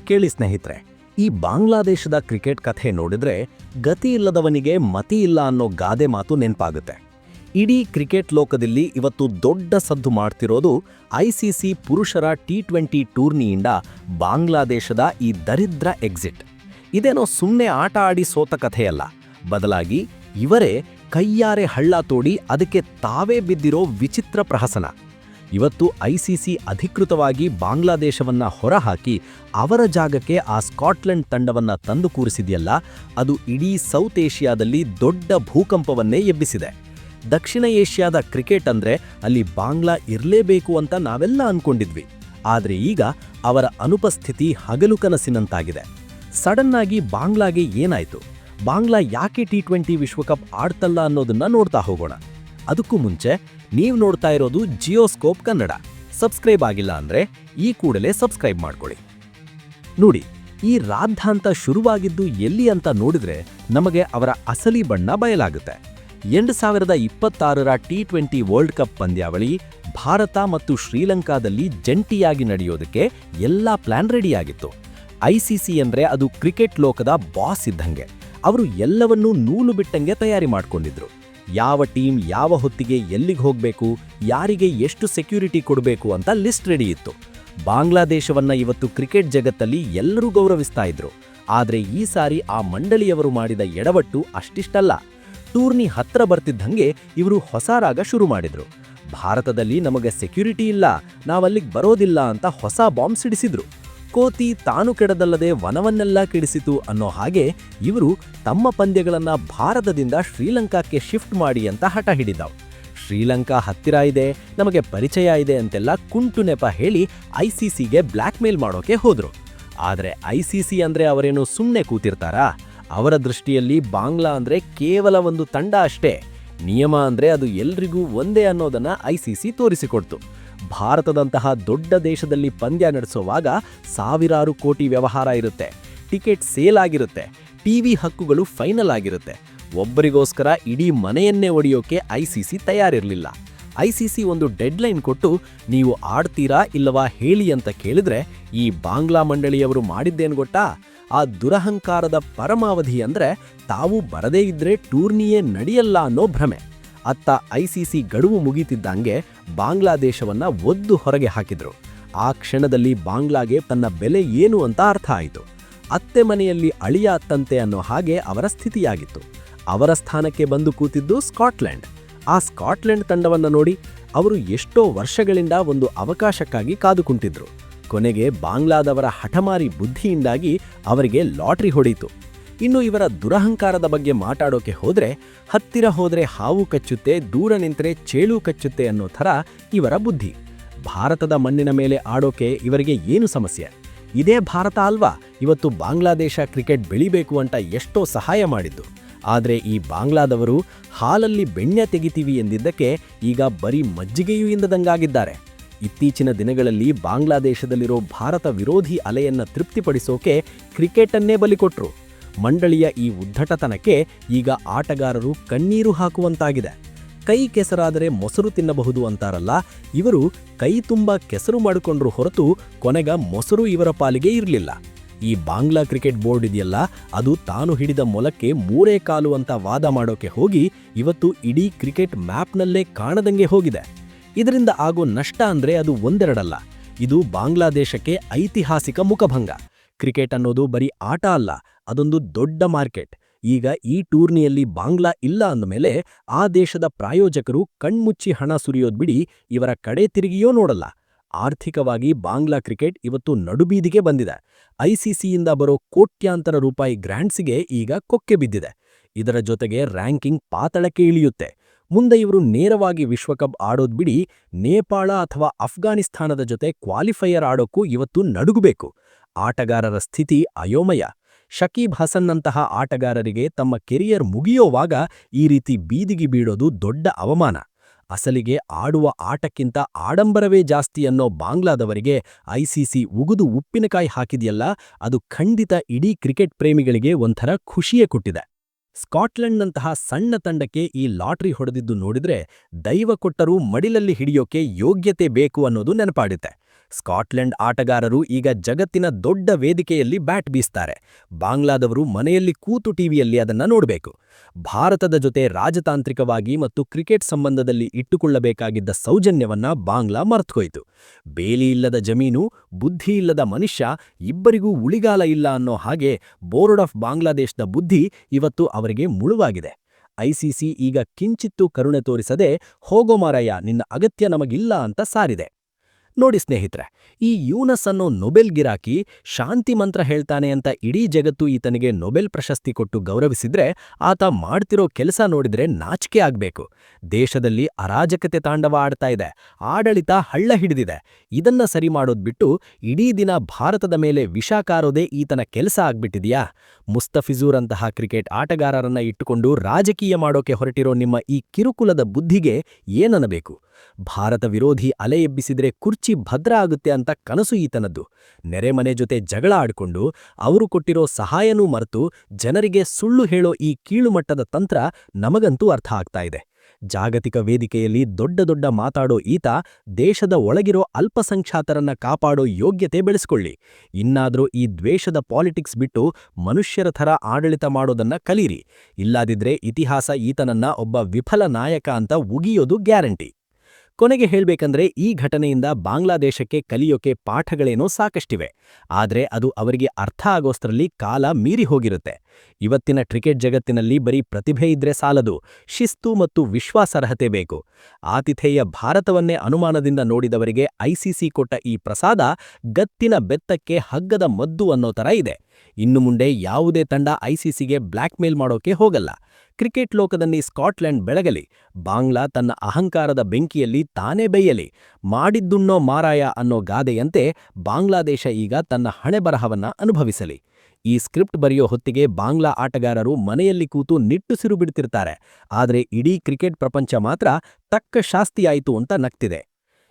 ಕೇಳಿ ಸ್ನೇಹಿತರೆ, ಈ ಬಾಂಗ್ಲಾದೇಶದ ಕ್ರಿಕೆಟ್ ಕಥೆ ನೋಡಿದ್ರೆ ಗತಿ ಇಲ್ಲದವನಿಗೆ ಮತಿ ಇಲ್ಲ ಅನ್ನೋ ಗಾದೆ ಮಾತು ನೆನಪಾಗುತ್ತೆ. ಇಡೀ ಕ್ರಿಕೆಟ್ ಲೋಕದಲ್ಲಿ ಇವತ್ತು ದೊಡ್ಡ ಸದ್ದು ಮಾಡ್ತಿರೋದು ಐಸಿಸಿ ಪುರುಷರ ಟಿ20 ಟೂರ್ನಿಯಿಂದ ಬಾಂಗ್ಲಾದೇಶದ ಈ ದರಿದ್ರ ಎಕ್ಸಿಟ್. ಇದೇನೋ ಸುಮ್ಮನೆ ಆಟ ಆಡಿ ಸೋತ ಕಥೆಯಲ್ಲ, ಬದಲಾಗಿ ಇವರೇ ಕೈಯಾರೆ ಹಳ್ಳ ತೋಡಿ ಅದಕ್ಕೆ ತಾವೇ ಬಿದ್ದಿರೋ ವಿಚಿತ್ರ ಪ್ರಹಸನ. ಇವತ್ತು ಐಸಿಸಿ ಅಧಿಕೃತವಾಗಿ ಬಾಂಗ್ಲಾದೇಶವನ್ನ ಹೊರಹಾಕಿ ಅವರ ಜಾಗಕ್ಕೆ ಆ ಸ್ಕಾಟ್ಲೆಂಡ್ ತಂಡವನ್ನ ತಂದು ಕೂರಿಸಿದೆಯಲ್ಲ, ಅದು ಇಡೀ ಸೌತ್ ಏಷ್ಯಾದಲ್ಲಿ ದೊಡ್ಡ ಭೂಕಂಪವನ್ನೇ ಎಬ್ಬಿಸಿದೆ. ದಕ್ಷಿಣ ಏಷ್ಯಾದ ಕ್ರಿಕೆಟ್ ಅಂದ್ರೆ ಅಲ್ಲಿ ಬಾಂಗ್ಲಾ ಇರಲೇಬೇಕು ಅಂತ ನಾವೆಲ್ಲ ಅನ್ಕೊಂಡಿದ್ವಿ. ಆದರೆ ಈಗ ಅವರ ಅನುಪಸ್ಥಿತಿ ಹಗಲು ಕನಸಿನಂತಾಗಿದೆ. ಸಡನ್ ಆಗಿ ಬಾಂಗ್ಲಾಗೆ ಏನಾಯ್ತು, ಬಾಂಗ್ಲಾ ಯಾಕೆ ಟಿ20 ವಿಶ್ವಕಪ್ ಆಡ್ತಲ್ಲ ಅನ್ನೋದನ್ನ ನೋಡ್ತಾ ಹೋಗೋಣ. ಅದಕ್ಕೂ ಮುಂಚೆ ನೀವು ನೋಡ್ತಾ ಇರೋದು ಜಿಯೋಸ್ಕೋಪ್ ಕನ್ನಡ. ಸಬ್ಸ್ಕ್ರೈಬ್ ಆಗಿಲ್ಲ ಅಂದ್ರೆ ಈ ಕೂಡಲೇ ಸಬ್ಸ್ಕ್ರೈಬ್ ಮಾಡ್ಕೊಳ್ಳಿ. ನೋಡಿ, ಈ ರಾದ್ಧಾಂತ ಶುರುವಾಗಿದ್ದು ಎಲ್ಲಿ ಅಂತ ನೋಡಿದ್ರೆ ನಮಗೆ ಅವರ ಅಸಲಿ ಬಣ್ಣ ಬಯಲಾಗುತ್ತೆ. 2026ರ ಟಿ20 ವರ್ಲ್ಡ್ ಕಪ್ ಪಂದ್ಯಾವಳಿ ಭಾರತ ಮತ್ತು ಶ್ರೀಲಂಕಾದಲ್ಲಿ ಜಂಟಿಯಾಗಿ ನಡೆಯೋದಕ್ಕೆ ಎಲ್ಲಾ ಪ್ಲಾನ್ ರೆಡಿಯಾಗಿತ್ತು. ಐಸಿಸಿ ಅಂದ್ರೆ ಅದು ಕ್ರಿಕೆಟ್ ಲೋಕದ ಬಾಸ್ ಇದ್ದಂಗೆ. ಅವರು ಎಲ್ಲವನ್ನೂ ನೂಲು ಬಿಟ್ಟಂಗೆ ತಯಾರಿ ಮಾಡ್ಕೊಂಡಿದ್ರು. ಯಾವ ಟೀಮ್ ಯಾವ ಹೊತ್ತಿಗೆ ಎಲ್ಲಿಗೆ ಹೋಗಬೇಕು, ಯಾರಿಗೆ ಎಷ್ಟು ಸೆಕ್ಯೂರಿಟಿ ಕೊಡಬೇಕು ಅಂತ ಲಿಸ್ಟ್ ರೆಡಿ ಇತ್ತು. ಬಾಂಗ್ಲಾದೇಶವನ್ನ ಇವತ್ತು ಕ್ರಿಕೆಟ್ ಜಗತ್ತಲ್ಲಿ ಎಲ್ಲರೂ ಗೌರವಿಸ್ತಾ ಇದ್ರು. ಆದರೆ ಈ ಸಾರಿ ಆ ಮಂಡಳಿಯವರು ಮಾಡಿದ ಎಡವಟ್ಟು ಅಷ್ಟಿಷ್ಟಲ್ಲ. ಟೂರ್ನಿ ಹತ್ರ ಬರ್ತಿದ್ದಂಗೆ ಇವರು ಹೊಸ ರಾಗ ಶುರು ಮಾಡಿದ್ರು. ಭಾರತದಲ್ಲಿ ನಮಗೆ ಸೆಕ್ಯೂರಿಟಿ ಇಲ್ಲ, ನಾವಲ್ಲಿಗೆ ಬರೋದಿಲ್ಲ ಅಂತ ಹೊಸ ಬಾಂಬ್ ಸಿಡಿಸಿದ್ರು. ಕೋತಿ ತಾನು ಕೆಡದಲ್ಲದೆ ವನವನ್ನೆಲ್ಲ ಕೆಡಿಸಿತು ಅನ್ನೋ ಹಾಗೆ ಇವರು ತಮ್ಮ ಪಂದ್ಯಗಳನ್ನ ಭಾರತದಿಂದ ಶ್ರೀಲಂಕಾಕ್ಕೆ ಶಿಫ್ಟ್ ಮಾಡಿ ಅಂತ ಹಠ ಹಿಡಿದವು. ಶ್ರೀಲಂಕಾ ಹತ್ತಿರ ಇದೆ, ನಮಗೆ ಪರಿಚಯ ಇದೆ ಅಂತೆಲ್ಲ ಕುಂಟು ನೆಪ ಹೇಳಿ ಐಸಿಸಿಗೆ ಬ್ಲ್ಯಾಕ್ ಮೇಲ್ ಮಾಡೋಕೆ ಹೋದ್ರು. ಆದರೆ ಐಸಿಸಿ ಅಂದ್ರೆ ಅವರೇನು ಸುಮ್ಮನೆ ಕೂತಿರ್ತಾರಾ? ಅವರ ದೃಷ್ಟಿಯಲ್ಲಿ ಬಾಂಗ್ಲಾ ಅಂದ್ರೆ ಕೇವಲ ಒಂದು ತಂಡ ಅಷ್ಟೇ. ನಿಯಮ ಅಂದ್ರೆ ಅದು ಎಲ್ರಿಗೂ ಒಂದೇ ಅನ್ನೋದನ್ನ ಐಸಿಸಿ ತೋರಿಸಿಕೊಡ್ತು. ಭಾರತದಂತಹ ದೊಡ್ಡ ದೇಶದಲ್ಲಿ ಪಂದ್ಯ ನಡೆಸುವಾಗ ಸಾವಿರಾರು ಕೋಟಿ ವ್ಯವಹಾರ ಇರುತ್ತೆ, ಟಿಕೆಟ್ ಸೇಲ್ ಆಗಿರುತ್ತೆ, ಟಿವಿ ಹಕ್ಕುಗಳು ಫೈನಲ್ ಆಗಿರುತ್ತೆ. ಒಬ್ಬರಿಗೋಸ್ಕರ ಇಡೀ ಮನೆಯನ್ನೇ ಒಡೆಯೋಕೆ ಐಸಿಸಿ ತಯಾರಿರಲಿಲ್ಲ. ಐಸಿಸಿ ಒಂದು ಡೆಡ್ಲೈನ್ ಕೊಟ್ಟು ನೀವು ಆಡ್ತೀರಾ ಇಲ್ಲವಾ ಹೇಳಿ ಅಂತ ಕೇಳಿದ್ರೆ ಈ ಬಾಂಗ್ಲಾ ಮಂಡಳಿಯವರು ಮಾಡಿದ್ದೇನು ಗೊತ್ತಾ? ಆ ದುರಹಂಕಾರದ ಪರಮಾವಧಿ ಅಂದ್ರೆ ತಾವು ಬರದೇ ಇದ್ರೆ ಟೂರ್ನಿಯೇ ನಡೆಯಲ್ಲ ಅನ್ನೋ ಭ್ರಮೆ. ಅತ್ತ ಐಸಿಸಿ ಗಡುವು ಮುಗಿತಿದ್ದಂಗೆ ಬಾಂಗ್ಲಾದೇಶವನ್ನ ಒದ್ದು ಹೊರಗೆ ಹಾಕಿದ್ರು. ಆ ಕ್ಷಣದಲ್ಲಿ ಬಾಂಗ್ಲಾಗೆ ತನ್ನ ಬೆಲೆ ಏನು ಅಂತ ಅರ್ಥ ಆಯಿತು. ಅತ್ತೆ ಮನೆಯಲ್ಲಿ ಅಳಿಯ ಅತ್ತಂತೆ ಅನ್ನೋ ಹಾಗೆ ಅವರ ಸ್ಥಿತಿಯಾಗಿತ್ತು. ಅವರ ಸ್ಥಾನಕ್ಕೆ ಬಂದು ಕೂತಿದ್ದು ಸ್ಕಾಟ್ಲೆಂಡ್. ಆ ಸ್ಕಾಟ್ಲೆಂಡ್ ತಂಡವನ್ನ ನೋಡಿ, ಅವರು ಎಷ್ಟೋ ವರ್ಷಗಳಿಂದ ಒಂದು ಅವಕಾಶಕ್ಕಾಗಿ ಕಾದು ಕುಂತಿದ್ರು. ಕೊನೆಗೆ ಬಾಂಗ್ಲಾದವರ ಹಠಮಾರಿ ಬುದ್ಧಿಯಿಂದಾಗಿ ಅವರಿಗೆ ಲಾಟ್ರಿ ಹೊಡೀತು. ಇನ್ನು ಇವರ ದುರಹಂಕಾರದ ಬಗ್ಗೆ ಮಾತಾಡೋಕೆ ಹೋದ್ರೆ, ಹತ್ತಿರ ಹೋದ್ರೆ ಹಾವು ಕಚ್ಚುತ್ತೆ, ದೂರ ನಿಂತರೆ ಚೇಳು ಕಚ್ಚುತ್ತೆ ಅನ್ನೋ ಥರ ಇವರ ಬುದ್ಧಿ. ಭಾರತದ ಮಣ್ಣಿನ ಮೇಲೆ ಆಡೋಕೆ ಇವರಿಗೆ ಏನು ಸಮಸ್ಯೆ? ಇದೇ ಭಾರತ ಅಲ್ವಾ ಇವತ್ತು ಬಾಂಗ್ಲಾದೇಶ ಕ್ರಿಕೆಟ್ ಬೆಳಿಬೇಕು ಅಂತ ಎಷ್ಟೋ ಸಹಾಯ ಮಾಡಿದ್ದು. ಆದರೆ ಈ ಬಾಂಗ್ಲಾದವರು ಹಾಲಲ್ಲಿ ಬೆಣ್ಣೆ ತೆಗಿತೀವಿ ಎಂದಿದ್ದಕ್ಕೆ ಈಗ ಬರೀ ಮಜ್ಜಿಗೆಯೂ ಇಂದದಂಗಾಗಿದ್ದಾರೆ. ಇತ್ತೀಚಿನ ದಿನಗಳಲ್ಲಿ ಬಾಂಗ್ಲಾದೇಶದಲ್ಲಿರೋ ಭಾರತ ವಿರೋಧಿ ಅಲೆಯನ್ನ ತೃಪ್ತಿಪಡಿಸೋಕೆ ಕ್ರಿಕೆಟನ್ನೇ ಬಲಿಕೊಟ್ರು. ಮಂಡಳಿಯ ಈ ಉದ್ದಟತನಕ್ಕೆ ಈಗ ಆಟಗಾರರು ಕಣ್ಣೀರು ಹಾಕುವಂತಾಗಿದೆ. ಕೈ ಕೆಸರಾದರೆ ಮೊಸರು ತಿನ್ನಬಹುದು ಅಂತಾರಲ್ಲ, ಇವರು ಕೈ ತುಂಬ ಕೆಸರು ಮಾಡಿಕೊಂಡ್ರು ಹೊರತು ಕೊನೆಗ ಮೊಸರು ಇವರ ಪಾಲಿಗೆ ಇರಲಿಲ್ಲ. ಈ ಬಾಂಗ್ಲಾ ಕ್ರಿಕೆಟ್ ಬೋರ್ಡ್ ಇದೆಯಲ್ಲ, ಅದು ತಾನು ಹಿಡಿದ ಮೊಲಕ್ಕೆ ಮೂರೇ ಕಾಲು ಅಂತ ವಾದ ಮಾಡೋಕೆ ಹೋಗಿ ಇವತ್ತು ಇಡೀ ಕ್ರಿಕೆಟ್ ಮ್ಯಾಪ್ನಲ್ಲೇ ಕಾಣದಂಗೆ ಹೋಗಿದೆ. ಇದರಿಂದ ಆಗೋ ನಷ್ಟ ಅಂದ್ರೆ ಅದು ಒಂದೆರಡಲ್ಲ, ಇದು ಬಾಂಗ್ಲಾದೇಶಕ್ಕೆ ಐತಿಹಾಸಿಕ ಮುಖಭಂಗ. ಕ್ರಿಕೆಟ್ ಅನ್ನೋದು ಬರೀ ಆಟ ಅಲ್ಲ, ಅದೊಂದು ದೊಡ್ಡ ಮಾರ್ಕೆಟ್. ಈಗ ಈ ಟೂರ್ನಿಯಲ್ಲಿ ಬಾಂಗ್ಲಾ ಇಲ್ಲ ಅಂದಮೇಲೆ ಆ ದೇಶದ ಪ್ರಾಯೋಜಕರು ಕಣ್ಮುಚ್ಚಿ ಹಣ ಸುರಿಯೋದ್ ಬಿಡಿ ಇವರ ಕಡೆ ತಿರುಗಿಯೋ ನೋಡಲ್ಲ. ಆರ್ಥಿಕವಾಗಿ ಬಾಂಗ್ಲಾ ಕ್ರಿಕೆಟ್ ಇವತ್ತು ನಡುಬೀದಿಗೆ ಬಂದಿದೆ. ಐಸಿಸಿಯಿಂದ ಬರೋ ಕೋಟ್ಯಾಂತರ ರೂಪಾಯಿ ಗ್ರಾಂಟ್ಸಿಗೆ ಈಗ ಕೊಕ್ಕೆ ಬಿದ್ದಿದೆ. ಇದರ ಜೊತೆಗೆ ರ್ಯಾಂಕಿಂಗ್ ಪಾತಳಕ್ಕೆ ಇಳಿಯುತ್ತೆ. ಮುಂದೆ ಇವರು ನೇರವಾಗಿ ವಿಶ್ವಕಪ್ ಆಡೋದ್ ಬಿಡಿ, ನೇಪಾಳ ಅಥವಾ ಅಫ್ಘಾನಿಸ್ತಾನದ ಜೊತೆ ಕ್ವಾಲಿಫೈಯರ್ ಆಡೋಕ್ಕೂ ಇವತ್ತು ನಡುಗಬೇಕು. ಆಟಗಾರರ ಸ್ಥಿತಿ ಅಯೋಮಯ. ಶಕೀಬ್ ಹಸನ್ನಂತಹ ಆಟಗಾರರಿಗೆ ತಮ್ಮ ಕೆರಿಯರ್ ಮುಗಿಯೋವಾಗ ಈ ರೀತಿ ಬೀದಿಗೆ ಬೀಳೋದು ದೊಡ್ಡ ಅವಮಾನ. ಅಸಲಿಗೆ ಆಡುವ ಆಟಕ್ಕಿಂತ ಆಡಂಬರವೇ ಜಾಸ್ತಿ ಅನ್ನೋ ಬಾಂಗ್ಲಾದವರಿಗೆ ಐಸಿಸಿ ಉಗುದು ಉಪ್ಪಿನಕಾಯಿ ಹಾಕಿದೆಯಲ್ಲ, ಅದು ಖಂಡಿತ ಇಡೀ ಕ್ರಿಕೆಟ್ ಪ್ರೇಮಿಗಳಿಗೆ ಒಂಥರ ಖುಷಿಯೇ ಕೊಟ್ಟಿದೆ. ಸ್ಕಾಟ್ಲೆಂಡ್ನಂತಹ ಸಣ್ಣ ತಂಡಕ್ಕೆ ಈ ಲಾಟ್ರಿ ಹೊಡೆದಿದ್ದು ನೋಡಿದ್ರೆ ದೈವ ಕೊಟ್ಟರೂ ಮಡಿಲಲ್ಲಿ ಹಿಡಿಯೋಕೆ ಯೋಗ್ಯತೆ ಬೇಕು ಅನ್ನೋದು ನೆನಪಾಡುತ್ತೆ. ಸ್ಕಾಟ್ಲೆಂಡ್ ಆಟಗಾರರು ಈಗ ಜಗತ್ತಿನ ದೊಡ್ಡ ವೇದಿಕೆಯಲ್ಲಿ ಬ್ಯಾಟ್ ಬೀಸ್ತಾರೆ. ಬಾಂಗ್ಲಾದವರು ಮನೆಯಲ್ಲಿ ಕೂತು ಟಿವಿಯಲ್ಲಿ ಅದನ್ನ ನೋಡಬೇಕು. ಭಾರತದ ಜೊತೆ ರಾಜತಾಂತ್ರಿಕವಾಗಿ ಮತ್ತು ಕ್ರಿಕೆಟ್ ಸಂಬಂಧದಲ್ಲಿ ಇಟ್ಟುಕೊಳ್ಳಬೇಕಾಗಿದ್ದ ಸೌಜನ್ಯವನ್ನ ಬಾಂಗ್ಲಾ ಮರೆತುಹೋಯಿತು. ಬೇಲಿ ಇಲ್ಲದ ಜಮೀನು, ಬುದ್ಧಿ ಇಲ್ಲದ ಮನುಷ್ಯ, ಇಬ್ಬರಿಗೂ ಉಳಿಗಾಲ ಇಲ್ಲ ಅನ್ನೋ ಹಾಗೆ ಬೋರ್ಡ್ ಆಫ್ ಬಾಂಗ್ಲಾದೇಶದ ಬುದ್ಧಿ ಇವತ್ತು ಅವರಿಗೆ ಮುಳುವಾಗಿದೆ. ಐಸಿಸಿ ಈಗ ಕಿಂಚಿತ್ತೂ ಕರುಣೆ ತೋರಿಸದೆ ಹೋಗೋ ಮಾರಯ್ಯ, ನಿನ್ನ ಅಗತ್ಯ ನಮಗಿಲ್ಲ ಅಂತ ಸಾರಿದೆ. ನೋಡಿ ಸ್ನೇಹಿತರೆ, ಈ ಯೂನಸ್ ಅನ್ನೋ ನೊಬೆಲ್ ಗಿರಾಕಿ ಶಾಂತಿ ಮಂತ್ರ ಹೇಳ್ತಾನೆ ಅಂತ ಇಡೀ ಜಗತ್ತು ಈತನಿಗೆ ನೊಬೆಲ್ ಪ್ರಶಸ್ತಿ ಕೊಟ್ಟು ಗೌರವಿಸಿದ್ರೆ ಆತ ಮಾಡ್ತಿರೋ ಕೆಲಸ ನೋಡಿದ್ರೆ ನಾಚಿಕೆ ಆಗ್ಬೇಕು. ದೇಶದಲ್ಲಿ ಅರಾಜಕತೆ ತಾಂಡವ ಆಡ್ತಾ ಇದೆ, ಆಡಳಿತ ಹಳ್ಳ ಹಿಡಿದಿದೆ. ಇದನ್ನ ಸರಿ ಮಾಡೋದ್ ಬಿಟ್ಟು ಇಡೀ ದಿನ ಭಾರತದ ಮೇಲೆ ವಿಷ ಕಾರೋದೇ ಈತನ ಕೆಲಸ ಆಗ್ಬಿಟ್ಟಿದ್ಯಾ? ಮುಸ್ತಫಿಜೂರ್ ಅಂತಹ ಕ್ರಿಕೆಟ್ ಆಟಗಾರರನ್ನ ಇಟ್ಟುಕೊಂಡು ರಾಜಕೀಯ ಮಾಡೋಕೆ ಹೊರಟಿರೋ ನಿಮ್ಮ ಈ ಕಿರುಕುಲದ ಬುದ್ಧಿಗೆ ಏನನ್ನಬೇಕು? ಭಾರತ ವಿರೋಧಿ ಅಲೆ ಎಬ್ಬಿಸಿದ್ರೆ ಕುರ್ಚಿ ಭದ್ರ ಆಗುತ್ತೆ ಅಂತ ಕನಸು ಈತನದ್ದು. ನೆರೆಮನೆ ಜೊತೆ ಜಗಳ ಆಡ್ಕೊಂಡು ಅವರು ಕೊಟ್ಟಿರೋ ಸಹಾಯನೂ ಮರೆತು ಜನರಿಗೆ ಸುಳ್ಳು ಹೇಳೋ ಈ ಕೀಳುಮಟ್ಟದ ತಂತ್ರ ನಮಗಂತೂ ಅರ್ಥ ಆಗ್ತಾ ಇದೆ. ಜಾಗತಿಕ ವೇದಿಕೆಯಲ್ಲಿ ದೊಡ್ಡ ದೊಡ್ಡ ಮಾತಾಡೋ ಈತ ದೇಶದ ಒಳಗಿರೋ ಅಲ್ಪಸಂಖ್ಯಾತರನ್ನ ಕಾಪಾಡೋ ಯೋಗ್ಯತೆ ಬೆಳೆಸ್ಕೊಳ್ಳಿ. ಇನ್ನಾದ್ರೂ ಈ ದ್ವೇಷದ ಪಾಲಿಟಿಕ್ಸ್ ಬಿಟ್ಟು ಮನುಷ್ಯರ ಥರ ಆಡಳಿತ ಮಾಡೋದನ್ನ ಕಲೀರಿ. ಇಲ್ಲದಿದ್ರೆ ಇತಿಹಾಸ ಈತನನ್ನ ಒಬ್ಬ ವಿಫಲ ನಾಯಕ ಅಂತ ಉಗಿಯೋದು ಗ್ಯಾರಂಟಿ. ಕೊನೆಗೆ ಹೇಳ್ಬೇಕಂದ್ರೆ ಈ ಘಟನೆಯಿಂದ ಬಾಂಗ್ಲಾದೇಶಕ್ಕೆ ಕಲಿಯೋಕೆ ಪಾಠಗಳೇನೋ ಸಾಕಷ್ಟಿವೆ. ಆದ್ರೆ ಅದು ಅವರಿಗೆ ಅರ್ಥ ಆಗೋಷ್ಟರಲ್ಲಿ ಕಾಲ ಮೀರಿ ಹೋಗಿರುತ್ತೆ. ಇವತ್ತಿನ ಕ್ರಿಕೆಟ್ ಜಗತ್ತಿನಲ್ಲಿ ಬರೀ ಪ್ರತಿಭೆ ಇದ್ರೆ ಸಾಲದು, ಶಿಸ್ತು ಮತ್ತು ವಿಶ್ವಾಸಾರ್ಹತೆ ಬೇಕು. ಆತಿಥೇಯ ಭಾರತವನ್ನೇ ಅನುಮಾನದಿಂದ ನೋಡಿದವರಿಗೆ ಐಸಿಸಿ ಕೊಟ್ಟ ಈ ಪ್ರಸಾದ ಗತ್ತಿನ ಬೆತ್ತಕ್ಕೆ ಹಗ್ಗದ ಮದ್ದು ಅನ್ನೋ ಥರ ಇದೆ. ಇನ್ನು ಮುಂದೆ ಯಾವುದೇ ತಂಡ ಐಸಿಸಿಗೆ ಬ್ಲ್ಯಾಕ್ಮೇಲ್ ಮಾಡೋಕೆ ಹೋಗಲ್ಲ. ಕ್ರಿಕೆಟ್ ಲೋಕದಲ್ಲಿ ಸ್ಕಾಟ್ಲೆಂಡ್ ಬೆಳಗಲಿ, ಬಾಂಗ್ಲಾ ತನ್ನ ಅಹಂಕಾರದ ಬೆಂಕಿಯಲ್ಲಿ ತಾನೇ ಬೇಯಲಿ. ಮಾಡಿದ್ದುಣ್ಣೋ ಮಾರಾಯ ಅನ್ನೋ ಗಾದೆಯಂತೆ ಬಾಂಗ್ಲಾದೇಶ ಈಗ ತನ್ನ ಹಣೆಬರಹವನ್ನ ಅನುಭವಿಸಲಿ. ಈ ಸ್ಕ್ರಿಪ್ಟ್ ಬರೆಯೋ ಹೊತ್ತಿಗೆ ಬಾಂಗ್ಲಾ ಆಟಗಾರರು ಮನೆಯಲ್ಲಿ ಕೂತು ನಿಟ್ಟುಸಿರು ಬಿಡ್ತಿರ್ತಾರೆ. ಆದ್ರೆ ಇಡೀ ಕ್ರಿಕೆಟ್ ಪ್ರಪಂಚ ಮಾತ್ರ ತಕ್ಕ ಶಾಸ್ತಿಯಾಯಿತು ಅಂತ ನಗ್ತಿದೆ.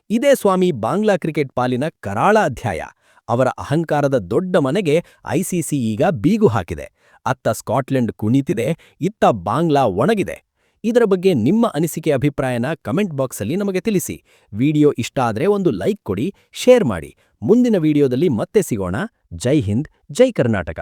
ಇದೇ ಸ್ವಾಮಿ ಬಾಂಗ್ಲಾ ಕ್ರಿಕೆಟ್ ಪಾಲಿನ ಕರಾಳ ಅಧ್ಯಾಯ. ಅವರ ಅಹಂಕಾರದ ದೊಡ್ಡ ಮನೆಗೆ ಐಸಿಸಿ ಈಗ ಬೀಗು ಹಾಕಿದೆ. ಅತ್ತ ಸ್ಕಾಟ್ಲೆಂಡ್ ಕುಣಿತಿದೆ, ಇತ್ತ ಬಾಂಗ್ಲಾ ಒಣಗಿದೆ. ಇದರ ಬಗ್ಗೆ ನಿಮ್ಮ ಅನಿಸಿಕೆ ಅಭಿಪ್ರಾಯನ ಕಮೆಂಟ್ ಬಾಕ್ಸಲ್ಲಿ ನಮಗೆ ತಿಳಿಸಿ. ವಿಡಿಯೋ ಇಷ್ಟ ಆದ್ರೆ ಒಂದು ಲೈಕ್ ಕೊಡಿ, ಶೇರ್ ಮಾಡಿ. ಮುಂದಿನ ವಿಡಿಯೋದಲ್ಲಿ ಮತ್ತೆ ಸಿಗೋಣ. ಜೈ ಹಿಂದ್, ಜೈ ಕರ್ನಾಟಕ.